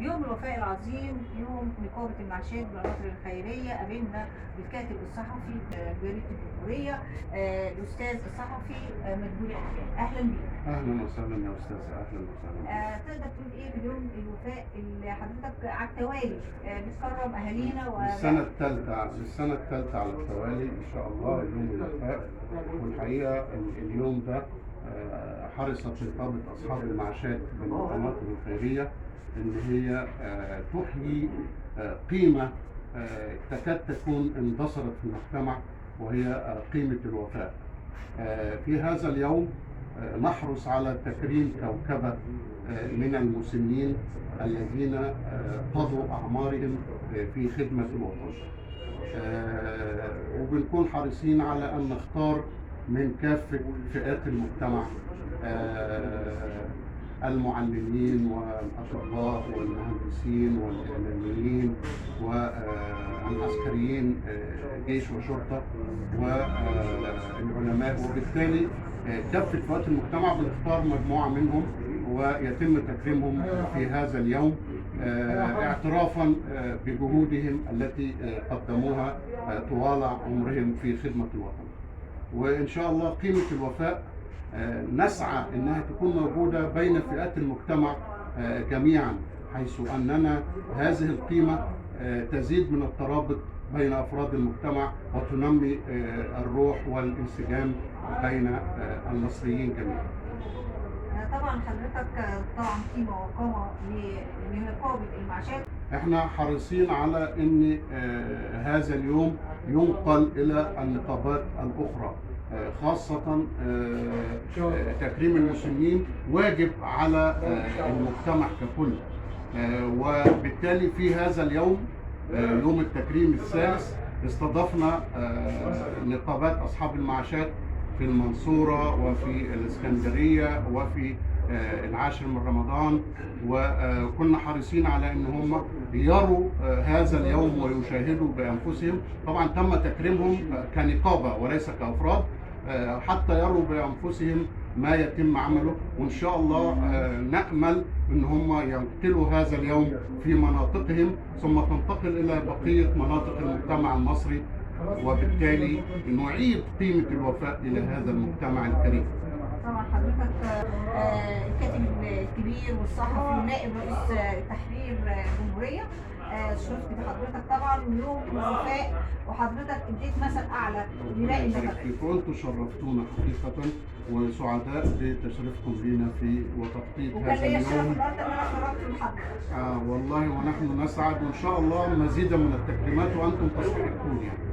يوم الوفاء العظيم، يوم نقابة المعاشات بالعناصر الخيرية. قابلنا بالكاتب الصحفي جريدة الجمهورية الأستاذ الصحفي مدبولي حسين. أهلا بيك. اهلا وسهلا يا استاذ، اهلا وسهلا. تقدر تقول إيه في يوم الوفاء اللي حضرتك على التوالي بتكرم أهالينا السنة الثالثة على التوالي إن شاء الله يوم الوفاء. والحقيقة اليوم ده حرصت نقابة أصحاب المعاشات بالمناطق الخيرية إن هي تحيي قيمة تكاد تكون اندثرت في المجتمع، وهي قيمة الوفاء. في هذا اليوم نحرص على تكريم كوكبة من المسنين الذين قضوا أعمارهم في خدمة الوطن، وبنكون حريصين على أن نختار من كافة فئات المجتمع، المعلمين والأطباء والمهندسين والإعلاميين والعسكريين، جيش وشرطة والعلماء. وبالتالي كافة فئات المجتمع بنختار مجموعة منهم ويتم تكريمهم في هذا اليوم اعترافا بجهودهم التي قدموها طوال عمرهم في خدمة الوطن. وإن شاء الله قيمة الوفاء نسعى أنها تكون موجودة بين فئات المجتمع جميعا، حيث أننا هذه القيمة تزيد من الترابط بين أفراد المجتمع وتنمي الروح والانسجام بين المصريين جميعا. طبعا حضرتك طبعا قيمة وقامة لنقابة المعاشات. احنا حريصين على ان هذا اليوم ينقل الى النقابات الاخرى، خاصة تكريم المسنين واجب على المجتمع ككل. وبالتالي في هذا اليوم يوم التكريم الثالث استضفنا نقابات أصحاب المعاشات في المنصورة وفي الإسكندرية وفي العاشر من رمضان، وكنا حريصين على ان هم يروا هذا اليوم ويشاهدوا بانفسهم. طبعا تم تكريمهم كنقابه وليس كافراد، حتى يروا بانفسهم ما يتم عمله. وان شاء الله نامل ان هم ينقلوا هذا اليوم في مناطقهم ثم تنتقل الى بقيه مناطق المجتمع المصري، وبالتالي نعيد قيمه الوفاء الى هذا المجتمع الكريم. طبعا حضرتك الكاتب الكبير والصحفي ونائب رئيس تحرير الجمهورية، شرفت بحضرتك طبعا يوم الوفاء، وحضرتك اديت مثل اعلى لباقي النقابات. وانتم شرفتونا حقيقة، وسعداء بتشريفكم لينا في وتخطيط هذا اليوم. وكان ليا الشرف النهارده ان انا شرفت بحضرتك. والله ونحن نسعد، وان شاء الله مزيدا من التكريمات وانتم تستحقون يعني.